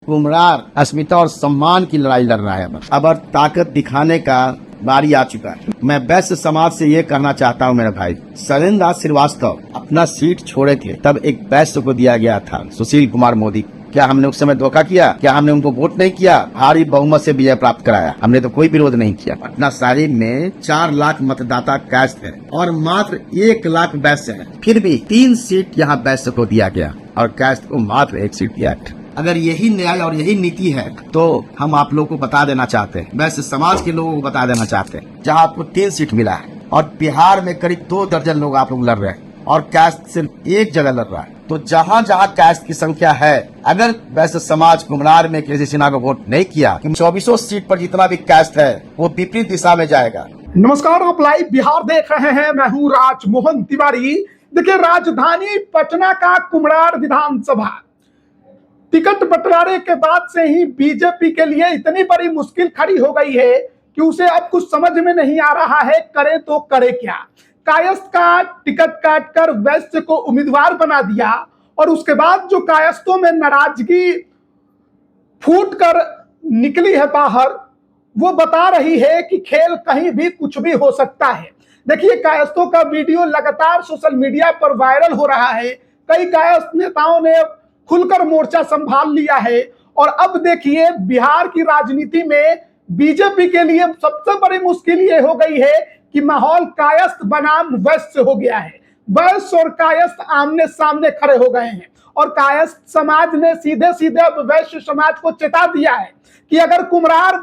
कुम्हरार अस्मिता और सम्मान की लड़ाई लड़ रहा है। अब ताकत दिखाने का बारी आ चुका है। मैं वैश्य समाज से ये कहना चाहता हूँ मेरे भाई, शैलेंद्र दास श्रीवास्तव अपना सीट छोड़े थे तब एक वैश्य को दिया गया था, सुशील कुमार मोदी। क्या हमने उस समय धोखा किया? क्या हमने उनको वोट नहीं किया? भारी बहुमत से विजय प्राप्त कराया, हमने तो कोई विरोध नहीं किया। पटना साहिब में 4 लाख मतदाता कास्ट है और मात्र 1 लाख वैश्य है, फिर भी 3 सीट यहाँ वैश्य को दिया गया और कास्ट को मात्र 1 सीट दिया। अगर यही न्याय और यही नीति है तो हम आप लोगों को बता देना चाहते हैं, वैसे समाज के लोगों को बता देना चाहते हैं, जहां आपको 3 सीट मिला है और बिहार में करीब 2 दर्जन लोग आप लोग लड़ रहे हैं और कास्ट सिर्फ 1 जगह लड़ रहा है। तो जहां जहां कास्ट की संख्या है, अगर वैसे समाज कुम्हरार में केसी सिन्हा को वोट नहीं किया, 2400 सीट पर जितना भी कास्ट है वो विपरीत दिशा में जाएगा। नमस्कार, आप लाइव बिहार देख रहे हैं। मैं हूँ राजमोहन तिवारी। देखिए, राजधानी पटना का कुम्हरार विधानसभा टिकट बंटवारे के बाद से ही बीजेपी के लिए इतनी बड़ी मुश्किल खड़ी हो गई है कि उसे अब कुछ समझ में नहीं आ रहा है करे तो करे क्या। कायस्थ का टिकट काटकर वैश्य को उम्मीदवार बना दिया और उसके बाद जो कायस्थों में नाराजगी फूट कर निकली है बाहर, वो बता रही है कि खेल कहीं भी कुछ भी हो सकता है। देखिए, कायस्थों का वीडियो लगातार सोशल मीडिया पर वायरल हो रहा है। कई कायस्थ नेताओं ने खुलकर मोर्चा संभाल लिया है और अब देखिए, बिहार की राजनीति में बीजेपी के लिए सबसे बड़ी मुश्किल ये हो गई है कि माहौल कायस्थ बनाम वैश्य हो गया है। वैश्य और कायस्थ आमने सामने खड़े हो गए हैं और कायस्थ समाज ने सीधे सीधे अब वैश्य समाज को चेता दिया है कि अगर कुम्हरार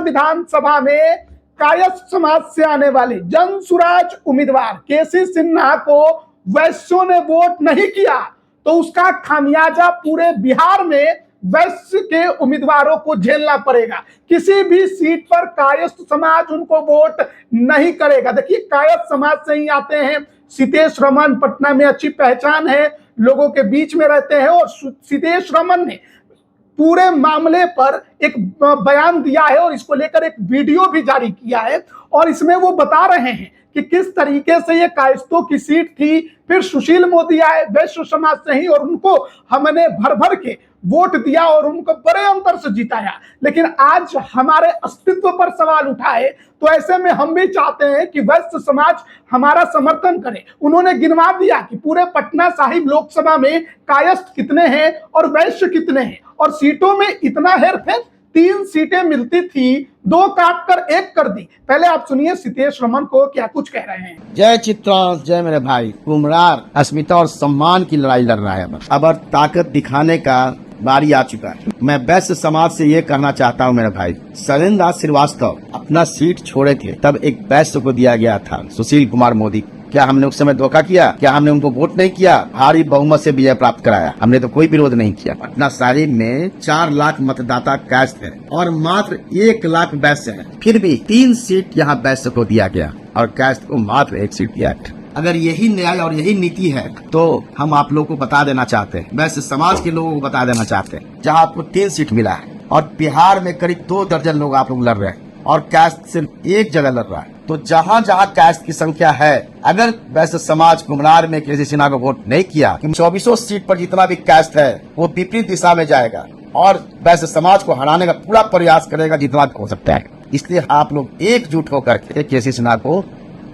विधानसभा में कायस्थ समाज से आने वाले जनसुराज उम्मीदवार केसी सिन्हा को वैश्यों ने वोट नहीं किया तो उसका खामियाजा पूरे बिहार में वैश्य के उम्मीदवारों को झेलना पड़ेगा। किसी भी सीट पर कायस्थ समाज उनको वोट नहीं करेगा। देखिए, कायस्थ समाज से ही आते हैं सितेश रमन, पटना में अच्छी पहचान है, लोगों के बीच में रहते हैं और सितेश रमन ने पूरे मामले पर एक बयान दिया है और इसको लेकर एक वीडियो भी जारी किया है और इसमें वो बता रहे हैं कि किस तरीके से ये कायस्थों की सीट थी, फिर सुशील मोदी आए वैश्य समाज से ही और उनको हमने भर भर के वोट दिया और उनको बड़े अंतर से जिताया। लेकिन आज हमारे अस्तित्व पर सवाल उठा है तो ऐसे में हम भी चाहते हैं कि वैश्य समाज हमारा समर्थन करे। उन्होंने गिनवा दिया कि पूरे पटना साहिब लोकसभा में कायस्थ कितने हैं और वैश्य कितने हैं और सीटों में इतना हेरफेर। 3 सीटें मिलती थी, 2 काट कर 1 कर दी। पहले आप सुनिए सितेश रमन को क्या कुछ कह रहे हैं। जय चित्रांश, जय मेरे भाई। कुम्हरार अस्मिता और सम्मान की लड़ाई लड़ रहा है। अब ताकत दिखाने का बारी आ चुका है। मैं वैश्य समाज से ये कहना चाहता हूँ मेरे भाई, शैलेंद्र दास श्रीवास्तव अपना सीट छोड़े थे तब एक वैश्य को दिया गया था, सुशील कुमार मोदी। क्या हमने उस समय धोखा किया? क्या हमने उनको वोट नहीं किया? भारी बहुमत से विजय प्राप्त कराया, हमने तो कोई विरोध नहीं किया। पटना साहिब में 4 लाख मतदाता कास्ट है और मात्र 1 लाख वैश्य है, फिर भी 3 सीट यहाँ वैश्य को दिया गया और कास्ट को मात्र 1 सीट दिया। अगर यही न्याय और यही नीति है तो हम आप लोगों को बता देना चाहते हैं, वैसे समाज के लोगों को बता देना चाहते हैं, जहां आपको 3 सीट मिला है और बिहार में करीब 2 दर्जन लोग आप लोग लड़ रहे हैं और कास्ट सिर्फ 1 जगह लड़ रहा है। तो जहां जहां कास्ट की संख्या है, अगर वैसे समाज कुम्हरार में केसी सिन्हा को वोट नहीं किया, 2400 सीट पर जितना भी कास्ट है वो विपरीत दिशा में जाएगा और वैसे समाज को हराने का पूरा प्रयास करेगा जितना हो सकता है। इसलिए आप लोग एकजुट होकर के केसी सिन्हा को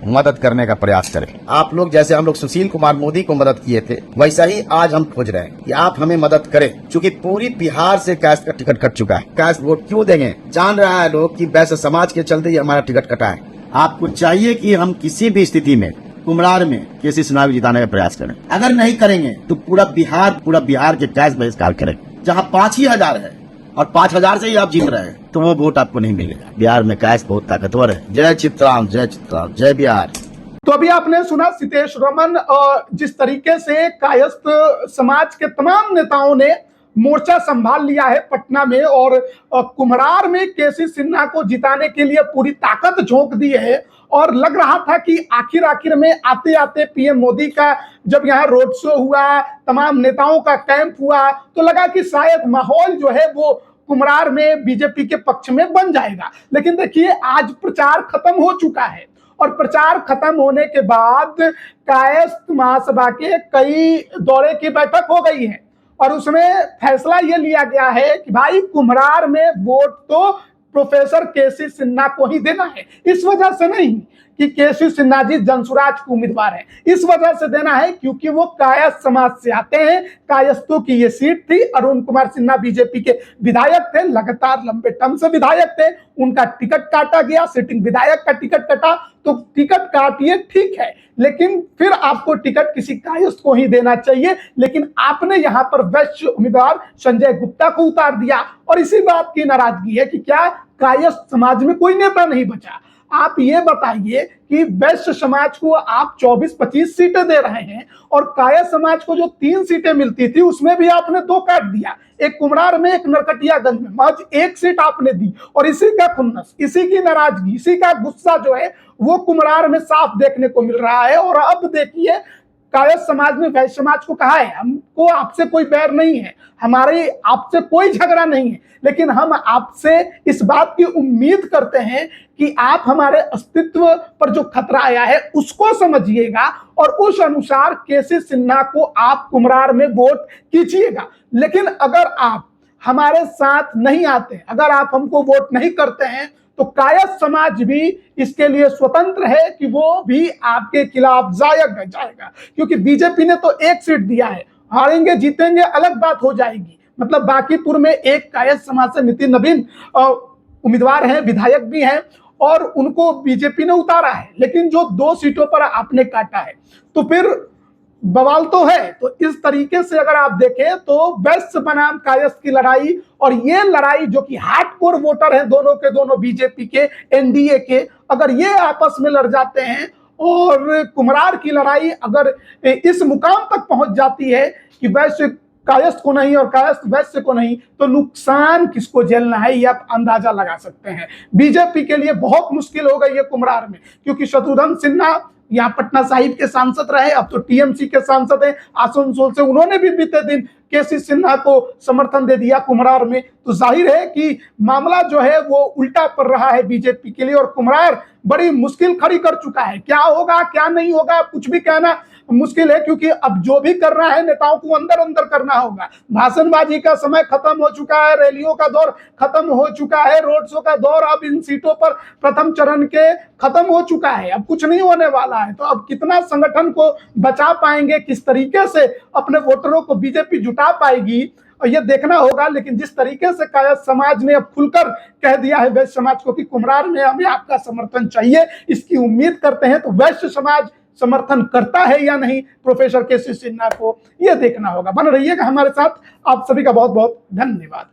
मदद करने का प्रयास करें। आप लोग जैसे हम लोग सुशील कुमार मोदी को मदद किए थे, वैसा ही आज हम खोज रहे हैं कि आप हमें मदद करें, क्योंकि पूरी बिहार से कास्ट का टिकट कट चुका है। कास्ट वोट क्यों देंगे? जान रहा है लोग कि वैसे समाज के चलते ही हमारा टिकट कटा है। आपको चाहिए कि हम किसी भी स्थिति में कुम्हरार में केसी सिन्हा को जिताने का प्रयास करें। अगर नहीं करेंगे तो पूरा बिहार के कास्ट बहिष्कार करें। जहाँ 5 ही हजार है और 5000 से ही आप जीत रहे हैं तो वो वोट आपको नहीं मिलेगा। बिहार में कास्ट बहुत ताकतवर है। जय चित्रांश, जय चित्रांश, जय बिहार। तो अभी आपने सुना सितेश रमन, जिस तरीके से कायस्थ समाज के तमाम नेताओं ने मोर्चा संभाल लिया है पटना में और कुम्हरार में केसी सिन्हा को जिताने के लिए पूरी ताकत झोंक दी है और लग रहा था कि आखिर में आते आते पीएम मोदी का जब यहाँ रोड शो हुआ, तमाम नेताओं का कैंप हुआ, तो लगा कि शायद माहौल जो है वो कुम्हरार में बीजेपी के पक्ष में बन जाएगा। लेकिन देखिए, आज प्रचार खत्म हो चुका है और प्रचार खत्म होने के बाद कायस्थ महासभा के कई दौरे की बैठक हो गई है और उसमें फैसला ये लिया गया है कि भाई कुम्हरार में वोट तो प्रोफेसर केसी सिन्हा को ही देना है। इस वजह से नहीं कि केसी सिन्हा जी जनसुराज के उम्मीदवार हैं, इस वजह से देना है क्योंकि वो कायस्थ समाज से आते हैं। कायस्थों की ये सीट थी। अरुण कुमार सिन्हा बीजेपी के विधायक थे, लगातार लंबे टर्म से विधायक थे, उनका टिकट काटा गया, सिटिंग विधायक का टिकट कटा, तो टिकट काटिए ठीक है, लेकिन फिर आपको टिकट किसी कायस्थ को ही देना चाहिए। लेकिन आपने यहां पर वैश्य उम्मीदवार संजय गुप्ता को उतार दिया और इसी बात की नाराजगी है कि क्या कायस्थ समाज में कोई नेता नहीं बचा। आप ये बताइए कि वैश्य समाज को आप 24-25 सीटें दे रहे हैं और काया समाज को जो 3 सीटें मिलती थी उसमें भी आपने 2 काट दिया, एक कुम्हरार में एक नरकटियागंज में, महज 1 सीट आपने दी। और इसी का खुन्नस, इसी की नाराजगी, इसी का गुस्सा जो है वो कुम्हरार में साफ देखने को मिल रहा है। और अब देखिए कायस्थ समाज ने वैश्य समाज को कहा है हमको आपसे कोई बैर नहीं है, हमारे आपसे कोई झगड़ा नहीं है, लेकिन हम आपसे इस बात की उम्मीद करते हैं कि आप हमारे अस्तित्व पर जो खतरा आया है उसको समझिएगा और उस अनुसार केसी सिन्हा को आप कुम्हरार में वोट कीजिएगा। लेकिन अगर आप हमारे साथ नहीं आते, अगर आप हमको वोट नहीं करते हैं, तो कायस्थ समाज भी इसके लिए स्वतंत्र है कि वो भी आपके खिलाफ जाएगा। क्योंकि बीजेपी ने तो 1 सीट दिया है, हारेंगे जीतेंगे अलग बात हो जाएगी। मतलब बांकीपुर में एक कायस्थ समाज से नितिन नवीन उम्मीदवार हैं, विधायक भी हैं और उनको बीजेपी ने उतारा है, लेकिन जो 2 सीटों पर आपने काटा है तो फिर बवाल तो है। तो इस तरीके से अगर आप देखें तो वैश्य बनाम कायस्थ की लड़ाई, और ये लड़ाई जो कि हार्डकोर वोटर हैं दोनों के दोनों बीजेपी के, एनडीए के, अगर ये आपस में लड़ जाते हैं और कुम्हरार की लड़ाई अगर इस मुकाम तक पहुंच जाती है कि वैश्य कायस्थ को नहीं और कायस्थ वैश्य को नहीं, तो नुकसान किसको झेलना है ये आप अंदाजा लगा सकते हैं। बीजेपी के लिए बहुत मुश्किल हो गई है कुम्हरार में, क्योंकि शत्रुघ्न सिन्हा यहाँ पटना साहिब के सांसद रहे, अब तो टीएमसी के सांसद हैं आसनसोल से, उन्होंने भी बीते दिन केसी सिन्हा को समर्थन दे दिया कुम्हरार में। तो जाहिर है कि मामला जो है वो उल्टा पड़ रहा है बीजेपी के लिए और कुम्हरार बड़ी मुश्किल खड़ी कर चुका है। क्या होगा क्या नहीं होगा कुछ भी कहना मुश्किल है, क्योंकि अब जो भी करना है नेताओं को अंदर अंदर करना होगा। भाषणबाजी का समय खत्म हो चुका है, रैलियों का दौर खत्म हो चुका है, रोड शो का दौर अब इन सीटों पर प्रथम चरण के खत्म हो चुका है, अब कुछ नहीं होने वाला है। तो अब कितना संगठन को बचा पाएंगे, किस तरीके से अपने वोटरों को बीजेपी जुटा पाएगी, और ये देखना होगा। लेकिन जिस तरीके से कायस्थ समाज ने अब खुलकर कह दिया है वैश्य समाज को कि कुम्हरार में हमें आपका समर्थन चाहिए, इसकी उम्मीद करते हैं। तो वैश्य समाज समर्थन करता है या नहीं प्रोफेसर केसी सिन्हा को, यह देखना होगा। बन रहिएगा हमारे साथ। आप सभी का बहुत बहुत धन्यवाद।